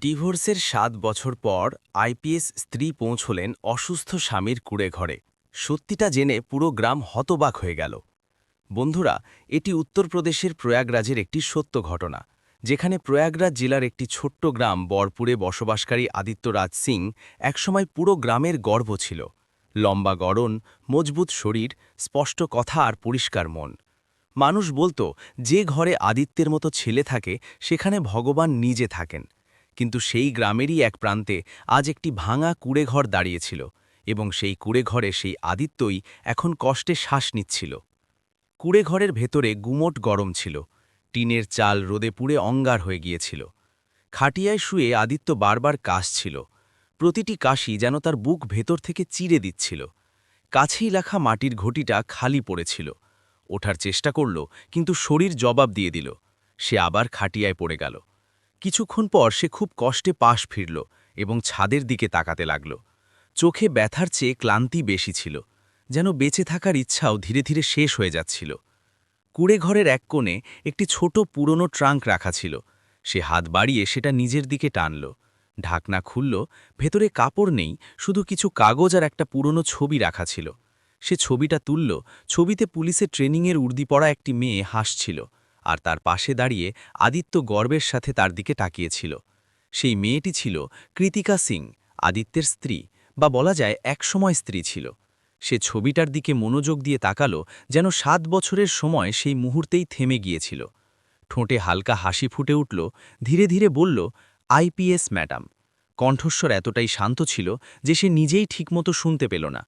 ডিভোর্সের ৭ বছর পর আইপিএস স্ত্রী পৌঁছলেন অসুস্থ স্বামীর কুঁড়েঘরে। সত্যিটা জেনে পুরো গ্রাম হতবাক হয়ে গেল। বন্ধুরা, এটি উত্তরপ্রদেশের প্রয়াগরাজের একটি সত্য ঘটনা, যেখানে প্রয়াগরাজ জেলার একটি ছোট্ট গ্রাম বরপুরে বসবাসকারী আদিত্যরাজ সিং একসময় পুরো গ্রামের গর্ব ছিল। লম্বা গড়ন, মজবুত শরীর, স্পষ্ট কথা আর পরিষ্কার মন। মানুষ বলতো, যে ঘরে আদিত্যের মতো ছেলে থাকে সেখানে ভগবান নিজে থাকেন। কিন্তু সেই গ্রামেরই এক প্রান্তে আজ একটি ভাঙা কুঁড়েঘর দাঁড়িয়েছিল, এবং সেই কুঁড়েঘরে সেই আদিত্যই এখন কষ্টে শ্বাস নিচ্ছিল। কুঁড়েঘরের ভেতরে গুমোট গরম ছিল, টিনের চাল রোদে পুড়ে অঙ্গার হয়ে গিয়েছিল। খাটিয়ায় শুয়ে আদিত্য বারবার কাশছিল, প্রতিটি কাশি যেন তার বুক ভেতর থেকে চিরে দিচ্ছিল। কাছেই রাখা মাটির ঘটিটা খালি পড়েছিল। ওঠার চেষ্টা করল, কিন্তু শরীর জবাব দিয়ে দিল। সে আবার খাটিয়ায় পড়ে গেল। কিছুক্ষণ পর সে খুব কষ্টে পাশ ফিরল এবং ছাদের দিকে তাকাতে লাগল। চোখে ব্যথার চেয়ে ক্লান্তি বেশি ছিল, যেন বেঁচে থাকার ইচ্ছাও ধীরে ধীরে শেষ হয়ে যাচ্ছিল। কুঁড়েঘরের এক কোণে একটি ছোট পুরনো ট্রাঙ্ক রাখা ছিল। সে হাত বাড়িয়ে সেটা নিজের দিকে টানল। ঢাকনা খুলল, ভেতরে কাপড় নেই, শুধু কিছু কাগজ আর একটা পুরনো ছবি রাখা ছিল। সে ছবিটা তুলল। ছবিতে পুলিশের ট্রেনিংয়ের উর্দি পরা একটি মেয়ে হাসছিল, আর তার পাশে দাঁড়িয়ে আদিত্য গর্বের সাথে তার দিকে তাকিয়েছিল। সেই মেয়েটি ছিল কৃতিকা সিং, আদিত্যের স্ত্রী, বা বলা যায় একসময় স্ত্রী ছিল। সে ছবিটার দিকে মনোযোগ দিয়ে তাকালো, যেন ৭ বছরের সময় সেই মুহূর্তেই থেমে গিয়েছিল। ঠোঁটে হালকা হাসি ফুটে উঠল, ধীরে ধীরে বলল, আইপিএস ম্যাডাম। কণ্ঠস্বর এতটাই শান্ত ছিল যে সে নিজেই ঠিকমতো শুনতে পেল না।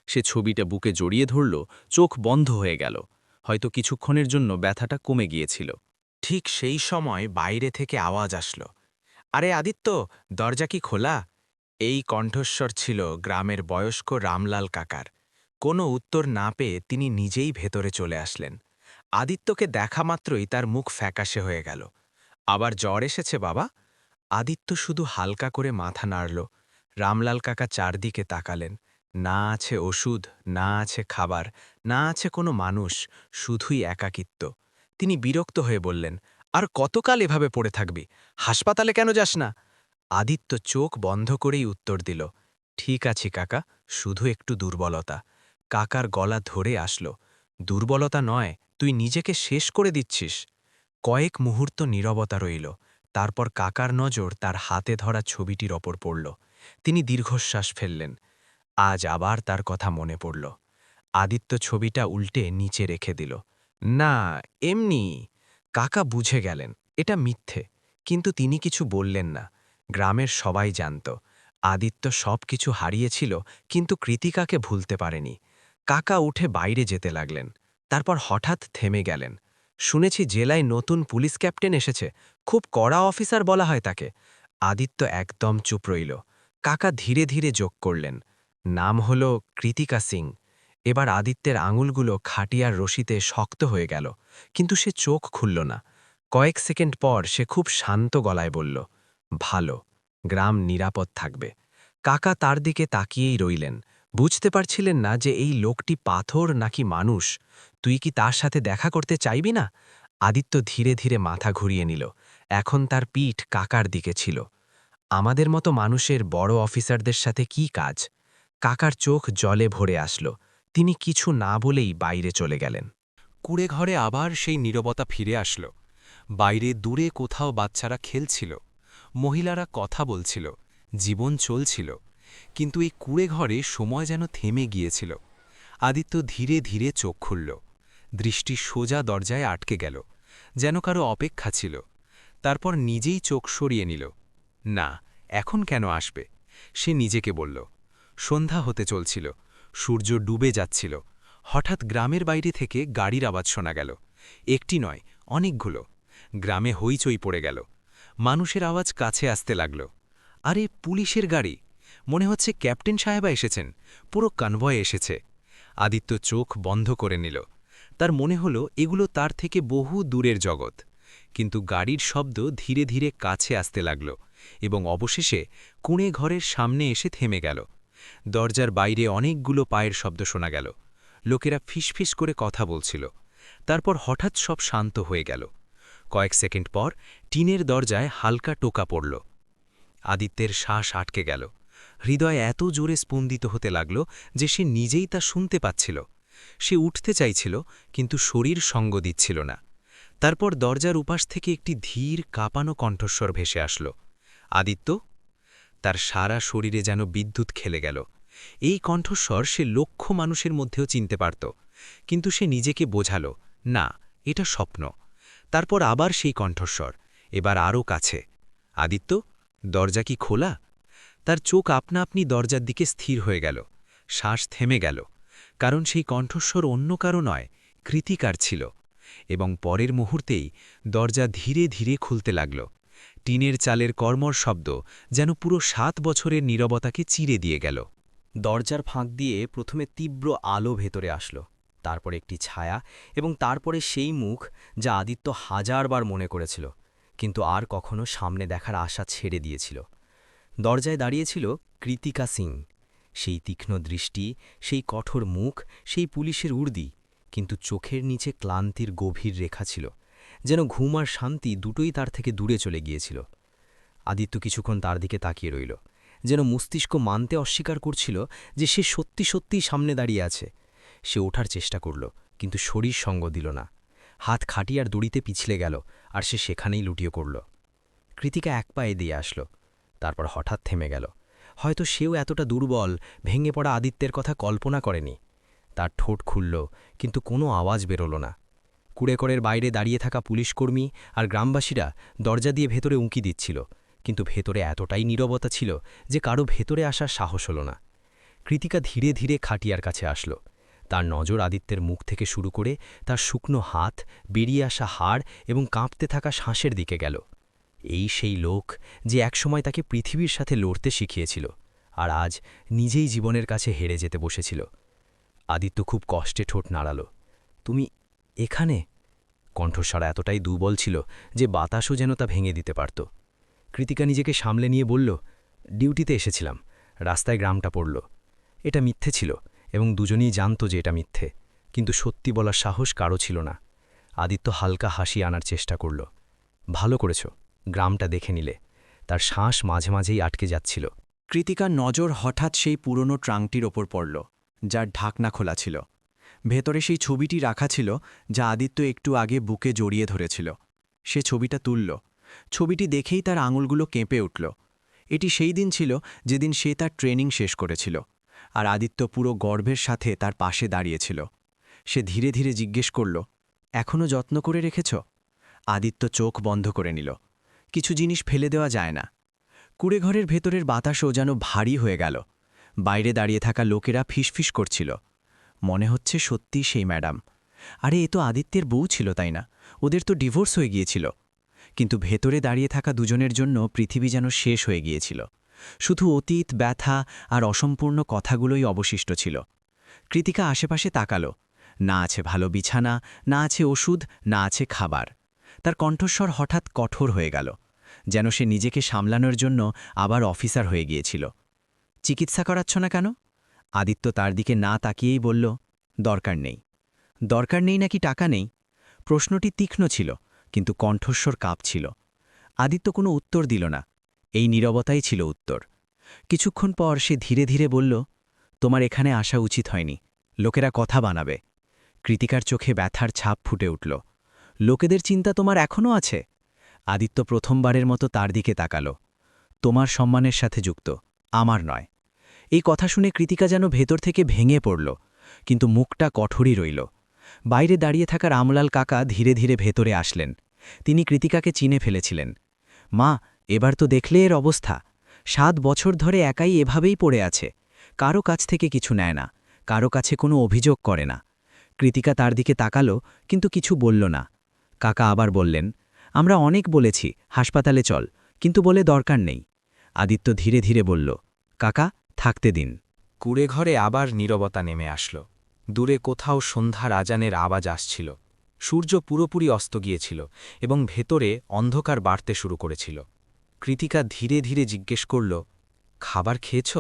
সে ছবিটা বুকে জড়িয়ে ধরল, চোখ বন্ধ হয়ে গেল। হয়তো কিছুক্ষণের জন্য ব্যথাটা কমে গিয়েছিল। ঠিক সেই সময় বাইরে থেকে আওয়াজ আসলো, আরে আদিত্য, দরজা কি খোলা? এই কণ্ঠস্বর ছিল গ্রামের বয়স্ক রামলাল কাকার। কোনো উত্তর না পেয়ে তিনি নিজেই ভেতরে চলে আসলেন। আদিত্যকে দেখা মাত্রই তার মুখ ফ্যাকাশে হয়ে গেল। আবার জ্বর এসেছে বাবা? আদিত্য শুধু হালকা করে মাথা নাড়ল। রামলাল কাকা চারদিকে তাকালেন। না আছে ওষুধ, না আছে খাবার, না আছে কোনো মানুষ, শুধুই একাকিত্ব। তিনি বিরক্ত হয়ে বললেন, আর কতকাল এভাবে পড়ে থাকবি? হাসপাতালে কেন যাস না? আদিত্য চোখ বন্ধ করেই উত্তর দিল, ঠিক আছি কাকা, শুধু একটু দুর্বলতা। কাকার গলা ধরে আসলো, দুর্বলতা নয়, তুই নিজেকে শেষ করে দিচ্ছিস। কয়েক মুহূর্ত নীরবতা রইল। তারপর কাকার নজর তার হাতে ধরা ছবিটির ওপর পড়ল। তিনি দীর্ঘশ্বাস ফেললেন। আজ আবার তার কথা মনে পড়ল। আদিত্য ছবিটা উল্টে নিচে রেখে দিল। না, এমনি। কাকা বুঝে গেলেন এটা মিথ্যে, কিন্তু তিনি কিছু বললেন না। গ্রামের সবাই জানত আদিত্য সব কিছু হারিয়েছিল, কিন্তু কৃতিকাকে ভুলতে পারেনি। কাকা উঠে বাইরে যেতে লাগলেন। তারপর হঠাৎ থেমে গেলেন। শুনেছি জেলায় নতুন পুলিশ ক্যাপ্টেন এসেছে, খুব কড়া অফিসার বলা হয় তাকে। আদিত্য একদম চুপ রইল। কাকা ধীরে ধীরে যোগ করলেন, নাম হল কৃতিকা সিং। এবার আদিত্যের আঙুলগুলো খাটিয়ার রশিতে শক্ত হয়ে গেল, কিন্তু সে চোখ খুলল না। কয়েক সেকেন্ড পর সে খুব শান্ত গলায় বলল, ভালো, গ্রাম নিরাপদ থাকবে। কাকা তার দিকে তাকিয়েই রইলেন। বুঝতে পারছিলেন না যে এই লোকটি পাথর নাকি মানুষ। তুই কি তার সাথে দেখা করতে চাইবি না? আদিত্য ধীরে ধীরে মাথা ঘুরিয়ে নিল। এখন তার পিঠ কাকার দিকে ছিল। আমাদের মতো মানুষের বড় অফিসারদের সাথে কি কাজ? কাকার চোখ জলে ভরে আসলো। তিনি কিছু না বলেই বাইরে চলে গেলেন। কুঁড়েঘরে আবার সেই নীরবতা ফিরে আসল। বাইরে দূরে কোথাও বাচ্চারা খেলছিল, মহিলারা কথা বলছিল, জীবন চলছিল। কিন্তু এই কুঁড়েঘরে সময় যেন থেমে গিয়েছিল। আদিত্য ধীরে ধীরে চোখ খুলল। দৃষ্টি সোজা দরজায় আটকে গেল, যেন কারো অপেক্ষা ছিল। তারপর নিজেই চোখ সরিয়ে নিল। না, এখন কেন আসবে? সে নিজেকে বলল। সন্ধ্যা হতে চলছিল, সূর্য ডুবে যাচ্ছিল। হঠাৎ গ্রামের বাইরে থেকে গাড়ির আওয়াজ শোনা গেল। একটি নয়, অনেকগুলো। গ্রামে হইচই পড়ে গেল। মানুষের আওয়াজ কাছে আসতে লাগল। আরে, পুলিশের গাড়ি! মনে হচ্ছে ক্যাপ্টেন সাহেবা এসেছেন, পুরো কনভয় এসেছে। আদিত্য চোখ বন্ধ করে নিল। তার মনে হল এগুলো তার থেকে বহু দূরের জগৎ। কিন্তু গাড়ির শব্দ ধীরে ধীরে কাছে আসতে লাগল, এবং অবশেষে কুঁড়ে ঘরের সামনে এসে থেমে গেল। দরজার বাইরে অনেকগুলো পায়ের শব্দ শোনা গেল। লোকেরা ফিসফিস করে কথা বলছিল। তারপর হঠাৎ সব শান্ত হয়ে গেল। কয়েক সেকেন্ড পর টিনের দরজায় হালকা টোকা পড়ল। আদিত্যের শ্বাস আটকে গেল। হৃদয় এত জোরে স্পন্দিত হতে লাগল যে সে নিজেই তা শুনতে পাচ্ছিল। সে উঠতে চাইছিল, কিন্তু শরীর সঙ্গ দিচ্ছিল না। তারপর দরজার উপাস থেকে একটি ধীর কাঁপানো কণ্ঠস্বর ভেসে আসল। আদিত্য! তার সারা শরীরে যেন বিদ্যুৎ খেলে গেল। এই কণ্ঠস্বর সে লক্ষ মানুষের মধ্যেও চিনতে পারত, কিন্তু সে নিজেকে বোঝাল, না, এটা স্বপ্ন। তারপর আবার সেই কণ্ঠস্বর, এবার আরও কাছে। আদিত্য, দরজা কি খোলা? তার চোখ আপনা আপনি দরজার দিকে স্থির হয়ে গেল। শ্বাস থেমে গেল, কারণ সেই কণ্ঠস্বর অন্য কারো নয়, কৃতিকার ছিল। এবং পরের মুহূর্তেই দরজা ধীরে ধীরে খুলতে লাগল। টিনের চালের কর্মর শব্দ যেন পুরো ৭ বছরের নীরবতাকে চিরে দিয়ে গেল। দরজার ফাঁক দিয়ে প্রথমে তীব্র আলো ভেতরে আসলো, তারপর একটি ছায়া, এবং তারপরে সেই মুখ যা আদিত্য হাজারবার মনে করেছিল, কিন্তু আর কখনো সামনে দেখার আশা ছেড়ে দিয়েছিল। দরজায় দাঁড়িয়েছিল কৃতিকা সিং। সেই তীক্ষ্ণ দৃষ্টি, সেই কঠোর মুখ, সেই পুলিশের উর্দি, কিন্তু চোখের নিচে ক্লান্তির গভীর রেখা ছিল, যেন ঘুম আর শান্তি দুটোই তার থেকে দূরে চলে গিয়েছিল। আদিত্য কিছুক্ষণ তার দিকে তাকিয়ে রইল, যেন মস্তিষ্ক মানতে অস্বীকার করছিল যে সে সত্যি সত্যিই সামনে দাঁড়িয়ে আছে। সে ওঠার চেষ্টা করল, কিন্তু শরীর সঙ্গ দিল না। হাত খাটিয়ার দড়িতে পিছলে গেল, আর সে সেখানেই লুটিয়ে পড়ল। কৃতিকা এক পায়ে দিয়ে আসল, তারপর হঠাৎ থেমে গেল। হয়তো সেও এতটা দুর্বল, ভেঙে পড়া আদিত্যের কথা কল্পনা করেনি। তার ঠোঁট খুলল, কিন্তু কোনো আওয়াজ বেরোল না। কুড়েকরের বাইরে দাঁড়িয়ে থাকা পুলিশকর্মী আর গ্রামবাসীরা দরজা দিয়ে ভেতরে উঁকি দিচ্ছিল, কিন্তু ভেতরে এতটাই নীরবতা ছিল যে কারো ভেতরে আসার সাহস হল না। কৃতিকা ধীরে ধীরে খাটিয়ার কাছে আসল। তার নজর আদিত্যের মুখ থেকে শুরু করে তার শুকনো হাত, বেরিয়ে আসা হাড় এবং কাঁপতে থাকা শ্বাসের দিকে গেল। এই সেই লোক যে একসময় তাকে পৃথিবীর সাথে লড়তে শিখিয়েছিল, আর আজ নিজেই জীবনের কাছে হেরে যেতে বসেছিল। আদিত্য খুব কষ্টে ঠোঁট নাড়াল। তুমি এখানে? কণ্ঠস্বর এতটাই দুর্বল ছিল যে বাতাসও যেন তা ভেঙে দিতে পারত। কৃতিকা নিজেকে সামলে নিয়ে বলল, ডিউটিতে এসেছিলাম, রাস্তায় গ্রামটা পড়ল। এটা মিথ্যে ছিল, এবং দুজনেই জানত যে এটা মিথ্যে, কিন্তু সত্যি বলার সাহস কারও ছিল না। আদিত্য হালকা হাসি আনার চেষ্টা করল। ভালো করেছ, গ্রামটা দেখে নিলে। তার শ্বাস মাঝে মাঝেই আটকে যাচ্ছিল। কৃতিকার নজর হঠাৎ সেই পুরনো ট্রাঙ্কটির ওপর পড়ল, যার ঢাকনা খোলা ছিল। ভেতরে সেই ছবিটি রাখা ছিল যা আদিত্য একটু আগে বুকে জড়িয়ে ধরেছিল। সে ছবিটা তুলল। ছবিটি দেখেই তার আঙুলগুলো কেঁপে উঠল। এটি সেই দিন ছিল যেদিন সে তার ট্রেনিং শেষ করেছিল, আর আদিত্য পুরো গর্বের সাথে তার পাশে দাঁড়িয়েছিল। সে ধীরে ধীরে জিজ্ঞেস করল, এখনও যত্ন করে রেখেছ? আদিত্য চোখ বন্ধ করে নিল। কিছু জিনিস ফেলে দেওয়া যায় না। কুড়েঘরের ভেতরের বাতাসও যেন ভারী হয়ে গেল। বাইরে দাঁড়িয়ে থাকা লোকেরা ফিসফিস করছিল, মনে হচ্ছে সত্যি সেই ম্যাডাম। আরে এ তো আদিত্যের বউ ছিল, তাই না? ওদের তো ডিভোর্স হয়ে গিয়েছিল। কিন্তু ভেতরে দাঁড়িয়ে থাকা দুজনের জন্য পৃথিবী যেন শেষ হয়ে গিয়েছিল। শুধু অতীত, ব্যথা আর অসম্পূর্ণ কথাগুলোই অবশিষ্ট ছিল। কৃতিকা আশেপাশে তাকালো। না আছে ভালো বিছানা, না আছে ওষুধ, না আছে খাবার। তার কণ্ঠস্বর হঠাৎ কঠোর হয়ে গেল, যেন সে নিজেকে সামলানোর জন্য আবার অফিসার হয়ে গিয়েছিল। চিকিৎসা করাচ্ছ না কেন? আদিত্য তার দিকে না তাকিয়েই বলল, দরকার নেই। দরকার নেই নাকি টাকা নেই? প্রশ্নটি তীক্ষ্ণ ছিল, কিন্তু কণ্ঠস্বর কাঁপছিল। আদিত্য কোনো উত্তর দিল না। এই নীরবতাই ছিল উত্তর। কিছুক্ষণ পর সে ধীরে ধীরে বলল, তোমার এখানে আসা উচিত হয়নি। লোকেরা কথা বানাবে। কৃতিকার চোখে ব্যথার ছাপ ফুটে উঠল। লোকেদের চিন্তা তোমার এখনও আছে? আদিত্য প্রথমবারের মতো তার দিকে তাকাল। তোমার সম্মানের সাথে যুক্ত, আমার নয়। এই কথা শুনে কৃতিকা যেন ভেতর থেকে ভেঙে পড়ল, কিন্তু মুখটা কঠোরই রইল। বাইরে দাঁড়িয়ে থাকা রামলাল কাকা ধীরে ধীরে ভেতরে আসলেন। তিনি কৃতিকাকে চিনে ফেলেছিলেন। মা, এবার তো দেখলে এর অবস্থা। ৭ বছর ধরে একাই এভাবেই পড়ে আছে। কারো কাছ থেকে কিছু নেয় না, কারো কাছে কোনো অভিযোগ করে না। কৃতিকা তার দিকে তাকালো, কিন্তু কিছু বলল না। কাকা আবার বললেন, আমরা অনেক বলেছি হাসপাতালে চল, কিন্তু বলে দরকার নেই। আদিত্য ধীরে ধীরে বলল, কাকা, থাকতে দিন। কুড়েঘরে আবার নীরবতা নেমে আসল। দূরে কোথাও সন্ধ্যার আজানের আওয়াজ আসছিল। সূর্য পুরোপুরি অস্ত গিয়েছিল এবং ভেতরে অন্ধকার বাড়তে শুরু করেছিল। কৃতিকা ধীরে ধীরে জিজ্ঞেস করল, খাবার খেয়েছ?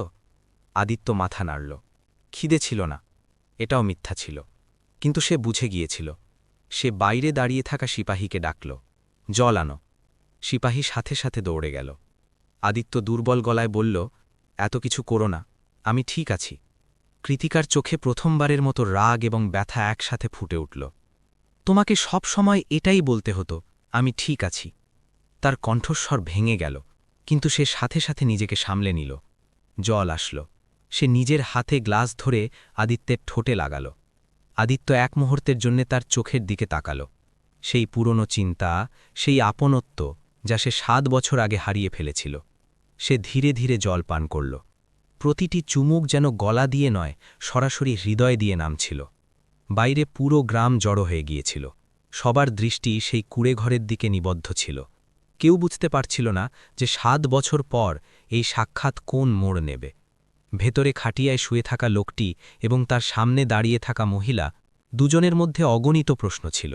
আদিত্য মাথা নাড়ল। খিদে ছিল না। এটাও মিথ্যা ছিল, কিন্তু সে বুঝে গিয়েছিল। সে বাইরে দাঁড়িয়ে থাকা সিপাহীকে ডাকল, জল আনো। সিপাহী সাথে সাথে দৌড়ে গেল। আদিত্য দুর্বল গলায় বলল, এত কিছু করো না, আমি ঠিক আছি। কৃতিকার চোখে প্রথমবারের মতো রাগ এবং ব্যথা একসাথে ফুটে উঠল। তোমাকে সব সময় এটাই বলতে হতো, আমি ঠিক আছি। তার কণ্ঠস্বর ভেঙে গেল, কিন্তু সে সাথে সাথে নিজেকে সামলে নিল। জল আসল। সে নিজের হাতে গ্লাস ধরে আদিত্যের ঠোঁটে লাগাল। আদিত্য এক মুহূর্তের জন্যে তার চোখের দিকে তাকাল। সেই পুরনো চিন্তা, সেই আপনত্ব যা সে 7 বছর আগে হারিয়ে ফেলেছিল। সে ধীরে ধীরে জল পান করল। প্রতিটি চুমুক যেন গলা দিয়ে নয়, সরাসরি হৃদয় দিয়ে নামছিল। বাইরে পুরো গ্রাম জড়ো হয়ে গিয়েছিল। সবার দৃষ্টি সেই কুঁড়েঘরের দিকে নিবদ্ধ ছিল। কেউ বুঝতে পারছিল না যে 7 বছর পর এই সাক্ষাৎ কোন মোড় নেবে। ভেতরে খাটিয়ায় শুয়ে থাকা লোকটি এবং তার সামনে দাঁড়িয়ে থাকা মহিলা, দুজনের মধ্যে অগণিত প্রশ্ন ছিল,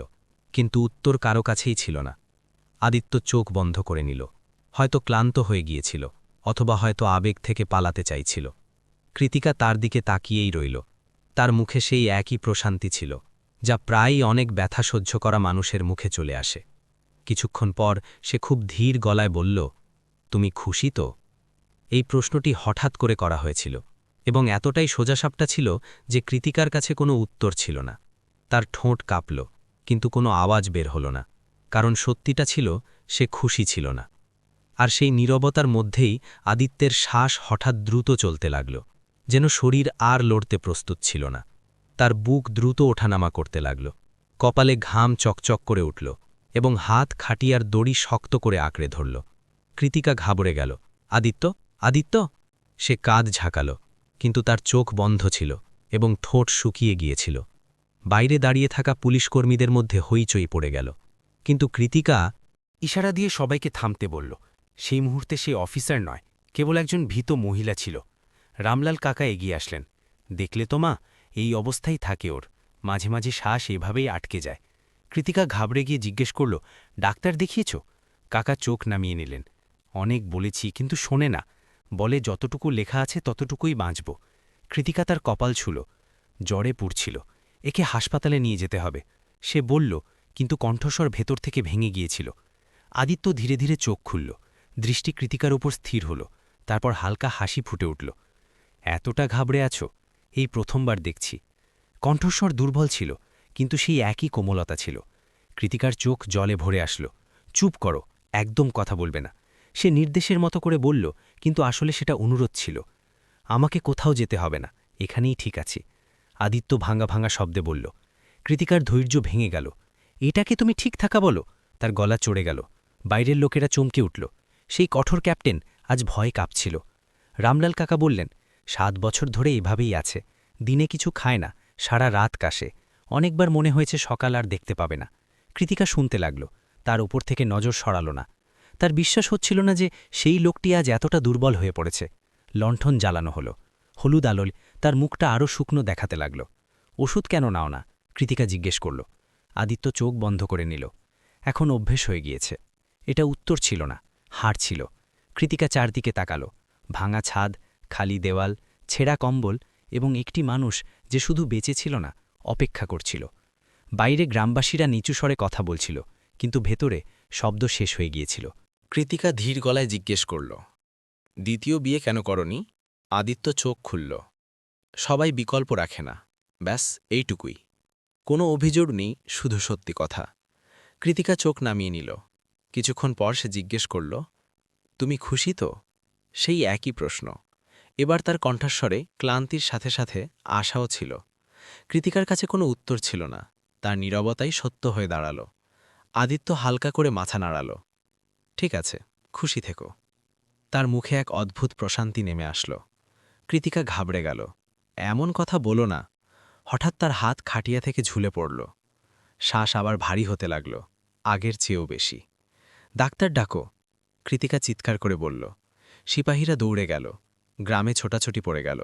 কিন্তু উত্তর কারো কাছেই ছিল না। আদিত্য চোখ বন্ধ করে নিল। হয়তো ক্লান্ত হয়ে গিয়েছিল, অথবা হয়তো আবেগ থেকে পালাতে চাইছিল। কৃতিকা তার দিকে তাকিয়েই রইল। তার মুখে সেই একই প্রশান্তি ছিল, যা প্রায়ই অনেক ব্যথা সহ্য করা মানুষের মুখে চলে আসে। কিছুক্ষণ পর সে খুব ধীর গলায় বলল, তুমি খুশি তো? এই প্রশ্নটি হঠাৎ করে করা হয়েছিল, এবং এতটাই সোজাসাপটা ছিল যে কৃতিকার কাছে কোনো উত্তর ছিল না। তার ঠোঁট কাঁপল, কিন্তু কোনো আওয়াজ বের হল না, কারণ সত্যিটা ছিল, সে খুশি ছিল না। আর সেই নীরবতার মধ্যেই আদিত্যের শ্বাস হঠাৎ দ্রুত চলতে লাগল, যেন শরীর আর লড়তে প্রস্তুত ছিল না। তার বুক দ্রুত ওঠানামা করতে লাগল, কপালে ঘাম চকচক করে উঠল, এবং হাত খাটিয়ার দড়ি শক্ত করে আঁকড়ে ধরল। কৃতিকা ঘাবড়ে গেল। আদিত্য, আদিত্য! সে কাঁধ ঝাঁকাল, কিন্তু তার চোখ বন্ধ ছিল এবং ঠোঁট শুকিয়ে গিয়েছিল। বাইরে দাঁড়িয়ে থাকা পুলিশকর্মীদের মধ্যে হইচই পড়ে গেল, কিন্তু কৃতিকা ইশারা দিয়ে সবাইকে থামতে বলল। সেই মুহূর্তে সে অফিসার নয়, কেবল একজন ভীত মহিলা ছিল। রামলাল কাকা এগিয়ে আসলেন। দেখলে তো মা, এই অবস্থায় থাকে ওর, মাঝে মাঝে শ্বাস এভাবেই আটকে যায়। কৃতিকা ঘাবড়ে গিয়ে জিজ্ঞেস করল, ডাক্তার দেখিয়েছ? কাকা চোখ নামিয়ে নিলেন। অনেক বলেছি, কিন্তু শোনে না, বলে যতটুকু লেখা আছে ততটুকুই বাঁচব। কৃতিকা তার কপাল ছুল। জ্বরে পুড়ছিল, একে হাসপাতালে নিয়ে যেতে হবে সে বলল, কিন্তু কণ্ঠস্বর ভেতর থেকে ভেঙে গিয়েছিল। আদিত্য ধীরে ধীরে চোখ খুলল, দৃষ্টি কৃতিকার উপর স্থির হল, তারপর হালকা হাসি ফুটে উঠল। এতটা ঘাবড়ে আছো? এই প্রথমবার দেখছি। কণ্ঠস্বর দুর্বল ছিল, কিন্তু সেই একই কোমলতা ছিল। কৃতিকার চোখ জলে ভরে আসল। চুপ করো, একদম কথা বলবে না। সে নির্দেশের মতো করে বলল, কিন্তু আসলে সেটা অনুরোধ ছিল। আমাকে কোথাও যেতে হবে না, এখানেই ঠিক আছি। আদিত্য ভাঙা ভাঙা শব্দে বলল। কৃতিকার ধৈর্য ভেঙে গেল। এটাকে তুমি ঠিক থাকা বলো? তার গলা চড়ে গেল। বাইরের লোকেরা চমকে উঠল। সেই কঠোর ক্যাপ্টেন আজ ভয়ে কাঁপছিল। রামলাল কাকা বললেন, 7 বছর ধরে এভাবেই আছে, দিনে কিছু খায় না, সারা রাত কাশে, অনেকবার মনে হয়েছে সকাল আর দেখতে পাবে না। কৃতিকা শুনতে লাগল, তার উপর থেকে নজর সরাল না। তার বিশ্বাস হচ্ছিল না যে সেই লোকটি আজ এতটা দুর্বল হয়ে পড়েছে। লণ্ঠন জ্বালানো হলো, হলুদ আলোয় তার মুখটা আরও শুকনো দেখাতে লাগল। ওষুধ কেন নাও না? কৃতিকা জিজ্ঞেস করল। আদিত্য চোখ বন্ধ করে নিল। এখন অভ্যেস হয়ে গিয়েছে। এটা উত্তর ছিল না, হার ছিল। কৃতিকা চারদিকে তাকাল। ভাঙা ছাদ, খালি দেওয়াল, ছেঁড়া কম্বল, এবং একটি মানুষ যে শুধু বেঁচে ছিল না, অপেক্ষা করছিল। বাইরে গ্রামবাসীরা নিচু স্বরে কথা বলছিল, কিন্তু ভেতরে শব্দ শেষ হয়ে গিয়েছিল। কৃতিকা ধীর গলায় জিজ্ঞেস করল, দ্বিতীয় বিয়ে কেন করনি? আদিত্য চোখ খুলল। সবাই বিকল্প রাখে না, ব্যাস এইটুকুই। কোনো অভিযোগ নেই, শুধু সত্যি কথা। কৃতিকা চোখ নামিয়ে নিল। কিছুক্ষণ পর সে জিজ্ঞেস করল, তুমি খুশি তো? সেই একই প্রশ্ন। এবার তার কণ্ঠস্বরে ক্লান্তির সাথে সাথে আশাও ছিল। কৃতিকার কাছে কোনো উত্তর ছিল না, তার নীরবতাই সত্য হয়ে দাঁড়াল। আদিত্য হালকা করে মাথা নাড়াল। ঠিক আছে, খুশি থেকো। তার মুখে এক অদ্ভুত প্রশান্তি নেমে আসল। কৃতিকা ঘাবড়ে গেল। এমন কথা বলো না। হঠাৎ তার হাত খাটিয়া থেকে ঝুলে পড়ল। শ্বাস আবার ভারী হতে লাগল, আগের চেয়েও বেশি। ডাক্তার ডাকো, কৃতিকা চিৎকার করে বলল। সিপাহীরা দৌড়ে গেল। গ্রামে ছোটাছুটি পড়ে গেল।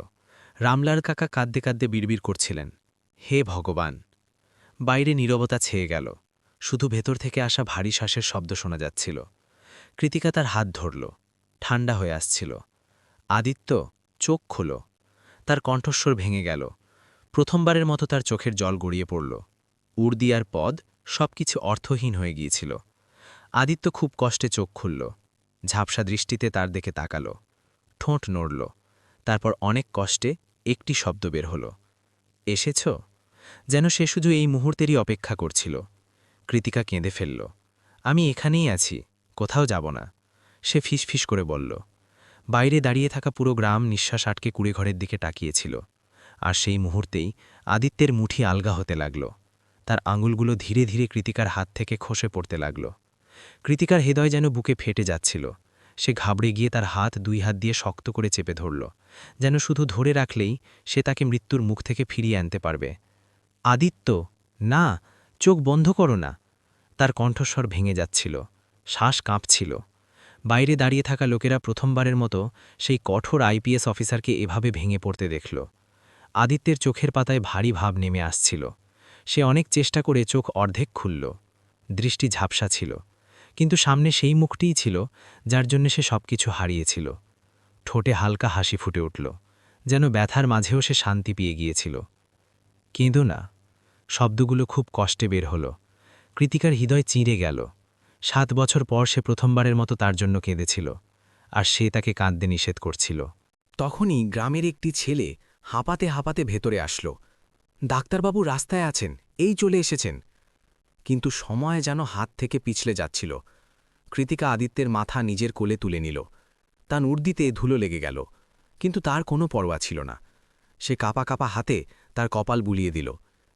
রামলাল কাকা কাঁদতে কাঁদতে বিড়বিড় করছিলেন, হে ভগবান! বাইরে নীরবতা ছেয়ে গেল, শুধু ভেতর থেকে আসা ভারী শ্বাসের শব্দ শোনা যাচ্ছিল। কৃতিকা তার হাত ধরল, ঠান্ডা হয়ে আসছিল। আদিত্য, চোখ খোলো। তার কণ্ঠস্বর ভেঙে গেল। প্রথমবারের মতো তার চোখের জল গড়িয়ে পড়ল। উর্দিয়ার পদ সবকিছু অর্থহীন হয়ে গিয়েছিল। আদিত্য খুব কষ্টে চোখ খুলল। ঝাপসা দৃষ্টিতে তার দিকে তাকালো, ঠোঁট নড়ল, তারপর অনেক কষ্টে একটি শব্দ বের হল, এসেছ? যেন সে শুধু এই মুহূর্তেরই অপেক্ষা করছিল। কৃতিকা কেঁদে ফেলল। আমি এখানেই আছি, কোথাও যাব না, সে ফিসফিস করে বলল। বাইরে দাঁড়িয়ে থাকা পুরো গ্রাম নিঃশ্বাস আটকে কুড়েঘরের দিকে তাকিয়েছিল। আর সেই মুহূর্তেই আদিত্যের মুঠি আলগা হতে লাগল। তার আঙুলগুলো ধীরে ধীরে কৃতিকার হাত থেকে খসে পড়তে লাগল। কৃতিকার হৃদয় যেন বুকে ফেটে যাচ্ছিল। সে ঘাবড়ে গিয়ে তার হাত 2 হাত দিয়ে শক্ত করে চেপে ধরল, যেন শুধু ধরে রাখলেই সে তাকে মৃত্যুর মুখ থেকে ফিরিয়ে আনতে পারবে। আদিত্য, না, চোখ বন্ধ করো না। তার কণ্ঠস্বর ভেঙে যাচ্ছিল, শ্বাস কাঁপছিল। বাইরে দাঁড়িয়ে থাকা লোকেরা প্রথমবারের মতো সেই কঠোর আইপিএস অফিসারকে এভাবে ভেঙে পড়তে দেখল। আদিত্যের চোখের পাতায় ভারী ভাব নেমে আসছিল। সে অনেক চেষ্টা করে চোখ অর্ধেক খুলল। দৃষ্টি ঝাপসা ছিল, কিন্তু সামনে সেই মুখটিই ছিল যার জন্য সে সবকিছু হারিয়েছিল। ঠোঁটে হালকা হাসি ফুটে উঠল, যেন ব্যথার মাঝেও সে শান্তি পেয়ে গিয়েছিল। কেঁদো না, শব্দগুলো খুব কষ্টে বের হল। কৃতিকার হৃদয় চিঁড়ে গেল। 7 বছর পর সে প্রথমবারের মতো তার জন্য কেঁদেছিল, আর সে তাকে কাঁদতে নিষেধ করছিল। তখনই গ্রামের একটি ছেলে হাঁপাতে হাঁপাতে ভেতরে আসলো। ডাক্তারবাবু রাস্তায় আছেন, এই চলে এসেছেন। কিন্তু সময় যেন হাত থেকে পিছলে যাচ্ছিল। কৃতিকা আদিত্যের মাথা নিজের কোলে তুলে নিল। তার উর্দিতে ধুলো লেগে গেল, কিন্তু তার কোনো পরোয়া ছিল না। সে কাপা কাপা হাতে তার কপাল বুলিয়ে দিল,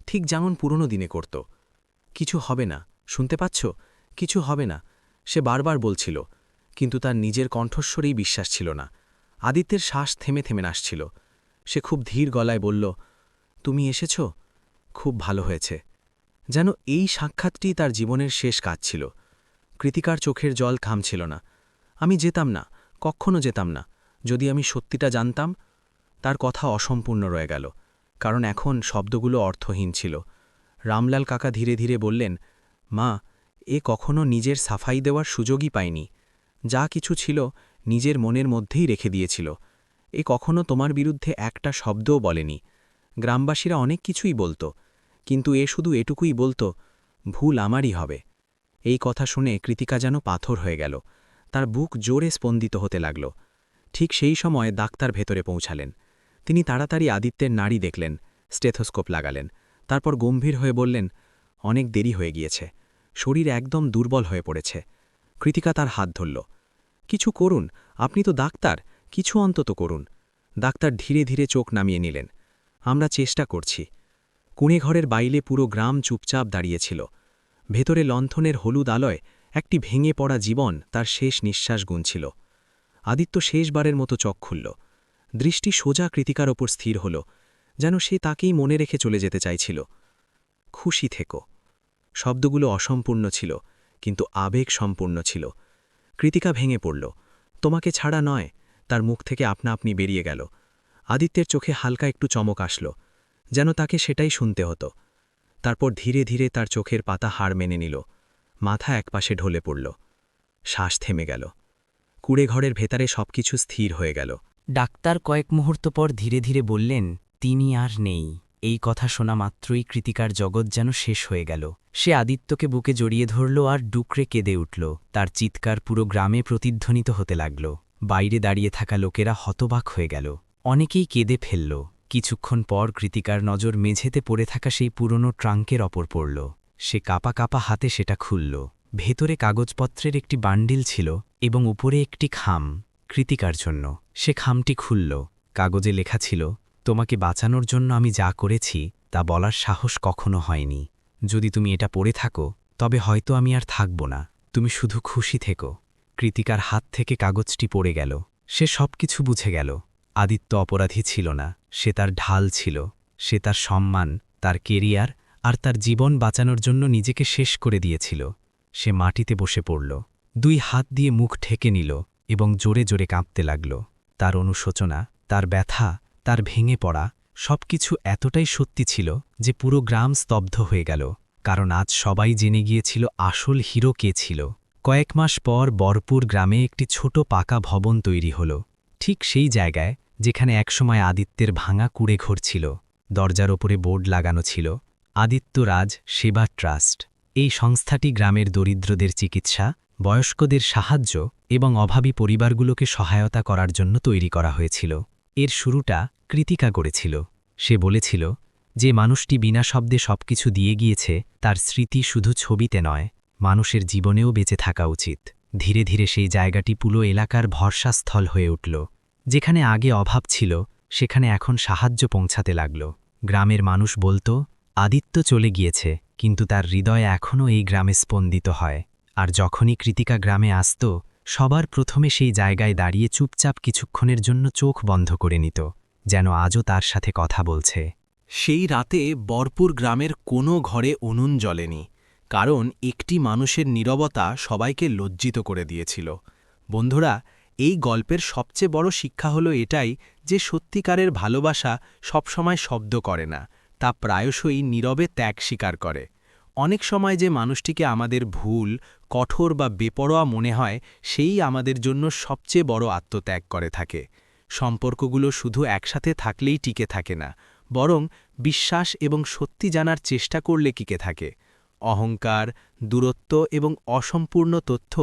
ঠিক যেমন পুরনো দিনে করত। কিছু হবে না, শুনতে পাচ্ছ? কিছু হবে না, সে বারবার বলছিল, কিন্তু তার নিজের কণ্ঠস্বরেই বিশ্বাস ছিল না। আদিত্যের শ্বাস থেমে থেমে আসছিল। সে খুব ধীর গলায় বলল, তুমি এসেছ? খুব ভালো হয়েছে। যেন এই সাক্ষাৎটি তার জীবনের শেষ কাজ ছিল। কৃতিকার চোখের জল থামছিল না। আমি যেতাম না, কখনো যেতাম না, যদি আমি সত্যিটা জানতাম। তার কথা অসম্পূর্ণ রয়ে গেল, কারণ এখন শব্দগুলো অর্থহীন ছিল। রামলাল কাকা ধীরে ধীরে বললেন, মা, এ কখনো নিজের সাফাই দেওয়ার সুযোগই পায়নি। যা কিছু ছিল নিজের মনের মধ্যেই রেখে দিয়েছিল। এ কখনো তোমার বিরুদ্ধে একটা শব্দও বলেনি। গ্রামবাসীরা অনেক কিছুই বলতো, কিন্তু এ শুধু এটুকুই বলতো, ভুল আমারই হবে। এই কথা শুনে কৃতিকা যেন পাথর হয়ে গেল। তার বুক জোরে স্পন্দিত হতে লাগল। ঠিক সেই সময় ডাক্তার ভেতরে পৌঁছালেন। তিনি তাড়াতাড়ি আদিত্যের নাড়ি দেখলেন, স্টেথোস্কোপ লাগালেন, তারপর গম্ভীর হয়ে বললেন, অনেক দেরি হয়ে গিয়েছে, শরীর একদম দুর্বল হয়ে পড়েছে। কৃতিকা তার হাত ধরল। কিছু করুন, আপনি তো ডাক্তার, কিছু অন্তত করুন। ডাক্তার ধীরে ধীরে চোখ নামিয়ে নিলেন। আমরা চেষ্টা করছি। কুঁড়েঘরের বাইরে পুরো গ্রাম চুপচাপ দাঁড়িয়েছিল। ভেতরে লণ্ঠনের হলুদ আলোয় একটি ভেঙে পড়া জীবন তার শেষ নিঃশ্বাস গুনছিল। আদিত্য শেষবারের মতো চোখ খুলল। দৃষ্টি সোজা কৃতিকার ওপর স্থির হল, যেন সে তাকেই মনে রেখে চলে যেতে চাইছিল। খুশি থেকো। শব্দগুলো অসম্পূর্ণ ছিল, কিন্তু আবেগ সম্পূর্ণ ছিল। কৃতিকা ভেঙে পড়ল। তোমাকে ছাড়া নয়, তার মুখ থেকে আপনা আপনি বেরিয়ে গেল। আদিত্যের চোখে হালকা একটু চমক আসল, যেন তাকে সেটাই শুনতে হতো। তারপর ধীরে ধীরে তার চোখের পাতা হার মেনে নিল। মাথা একপাশে ঢলে পড়ল। শ্বাস থেমে গেল। কুঁড়েঘরের ভেতরে সবকিছু স্থির হয়ে গেল। ডাক্তার কয়েক মুহূর্ত পর ধীরে ধীরে বললেন, তিনি আর নেই। এই কথা শোনা মাত্রই কৃতিকার জগৎ যেন শেষ হয়ে গেল। সে আদিত্যকে বুকে জড়িয়ে ধরল আর ডুকরে কেঁদে উঠল। তার চিৎকার পুরো গ্রামে প্রতিধ্বনিত হতে লাগল। বাইরে দাঁড়িয়ে থাকা লোকেরা হতবাক হয়ে গেল। অনেকেই কেঁদে ফেলল। কিছুক্ষণ পর কৃতিকার নজর মেঝেতে পড়ে থাকা সেই পুরনো ট্রাঙ্কের ওপর পড়ল। সে কাপা কাপা হাতে সেটা খুলল। ভেতরে কাগজপত্রের একটি বান্ডিল ছিল এবং উপরে একটি খাম, কৃতিকার জন্য। সে খামটি খুলল। কাগজে লেখা ছিল, তোমাকে বাঁচানোর জন্য আমি যা করেছি তা বলার সাহস কখনো হয়নি। যদি তুমি এটা পড়ে থাকো, তবে হয়তো আমি আর থাকব না। তুমি শুধু খুশি থেকো। কৃতিকার হাত থেকে কাগজটি পড়ে গেল। সে সবকিছু বুঝে গেল। আদিত্য অপরাধী ছিল না, সে তার ঢাল ছিল। সে তার সম্মান, তার কেরিয়ার আর তার জীবন বাঁচানোর জন্য নিজেকে শেষ করে দিয়েছিল। সে মাটিতে বসে পড়ল, 2 হাত দিয়ে মুখ ঢেকে নিল এবং জোরে জোরে কাঁপতে লাগল। তার অনুশোচনা, তার ব্যথা, তার ভেঙে পড়া সবকিছু এতটাই সত্যি ছিল যে পুরো গ্রাম স্তব্ধ হয়ে গেল। কারণ আজ সবাই জেনে গিয়েছিল আসল হিরো কে ছিল। কয়েক মাস পর বরপুর গ্রামে একটি ছোট পাকা ভবন তৈরি হল, ঠিক সেই জায়গায় যেখানে একসময় আদিত্যের ভাঙা কুঁড়েঘর ছিল। দরজার ওপরে বোর্ড লাগানো ছিল, আদিত্য রাজ সেবা ট্রাস্ট। এই সংস্থাটি গ্রামের দরিদ্রদের চিকিৎসা, বয়স্কদের সাহায্য এবং অভাবী পরিবারগুলোকে সহায়তা করার জন্য তৈরি করা হয়েছিল। এর শুরুটা কৃতিকা করেছিল। সে বলেছিল, যে মানুষটি বিনা শব্দে সবকিছু দিয়ে গিয়েছে তার স্মৃতি শুধু ছবিতে নয়, মানুষের জীবনেও বেঁচে থাকা উচিত। ধীরে ধীরে সেই জায়গাটি পুরো এলাকার ভরসাস্থল হয়ে উঠল। যেখানে আগে অভাব ছিল সেখানে এখন সাহায্য পৌঁছাতে লাগল। গ্রামের মানুষ বলতো, আদিত্য চলে গিয়েছে, কিন্তু তার হৃদয় এখনও এই গ্রামে স্পন্দিত হয়। আর যখনই কৃতিকা গ্রামে আসত, সবার প্রথমে সেই জায়গায় দাঁড়িয়ে চুপচাপ কিছুক্ষণের জন্য চোখ বন্ধ করে নিত, যেন আজও তার সাথে কথা বলছে। সেই রাতে বরপুর গ্রামের কোনো ঘরে উনুন জ্বলেনি, কারণ একটি মানুষের নীরবতা সবাইকে লজ্জিত করে দিয়েছিল। বন্ধুরা, এই গল্পের সবচেয়ে বড় শিক্ষা হলো এটাই যে সত্যিকারের ভালোবাসা সবসময় শব্দ করে না, তা প্রায়শই নীরবে ত্যাগ স্বীকার করে। অনেক সময় যে মানুষটিকে আমাদের ভুল, কঠোর বা বেপরোয়া মনে হয়, সেই আমাদের জন্য সবচেয়ে বড় আত্মত্যাগ করে থাকে। সম্পর্কগুলো শুধু একসাথে থাকলেই টিকে থাকে না, বরং বিশ্বাস এবং সত্যি জানার চেষ্টা করলে টিকে থাকে। অহংকার, দূরত্ব এবং অসম্পূর্ণ তথ্য,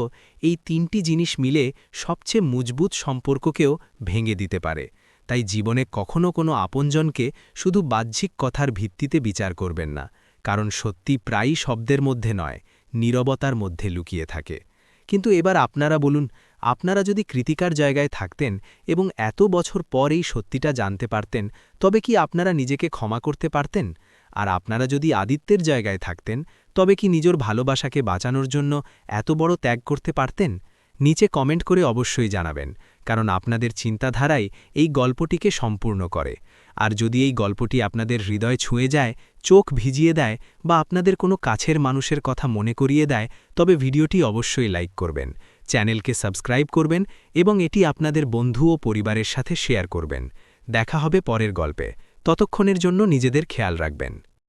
এই তিনটি জিনিস মিলে সবচেয়ে মজবুত সম্পর্ককেও ভেঙে দিতে পারে। তাই জীবনে কখনো কোনো আপনজনকে শুধু বাহ্যিক কথার ভিত্তিতে বিচার করবেন না, কারণ সত্যি প্রায়ই শব্দের মধ্যে নয়, নীরবতার মধ্যে লুকিয়ে থাকে। কিন্তু এবার আপনারা বলুন, আপনারা যদি কৃতিকার জায়গায় থাকতেন এবং এত বছর পর এই সত্যিটা জানতে পারতেন, তবে কি আপনারা নিজেকে ক্ষমা করতে পারতেন? আর আপনারা যদি আদিত্যের জায়গায় থাকতেন, তবে কি নিজের ভালোবাসাকে বাঁচানোর জন্য এত বড় ত্যাগ করতে পারতেন? নিচে কমেন্ট করে অবশ্যই জানাবেন, কারণ আপনাদের চিন্তাধারাই এই গল্পটিকে সম্পূর্ণ করে। আর যদি এই গল্পটি আপনাদের হৃদয় ছুঁয়ে যায়, চোখ ভিজিয়ে দেয় বা আপনাদের কোনো কাছের মানুষের কথা মনে করিয়ে দেয়, তবে ভিডিওটি অবশ্যই লাইক করবেন, চ্যানেলকে সাবস্ক্রাইব করবেন এবং এটি আপনাদের বন্ধু ও পরিবারের সাথে শেয়ার করবেন। দেখা হবে পরের গল্পে। ততক্ষণের জন্য নিজেদের খেয়াল রাখবেন।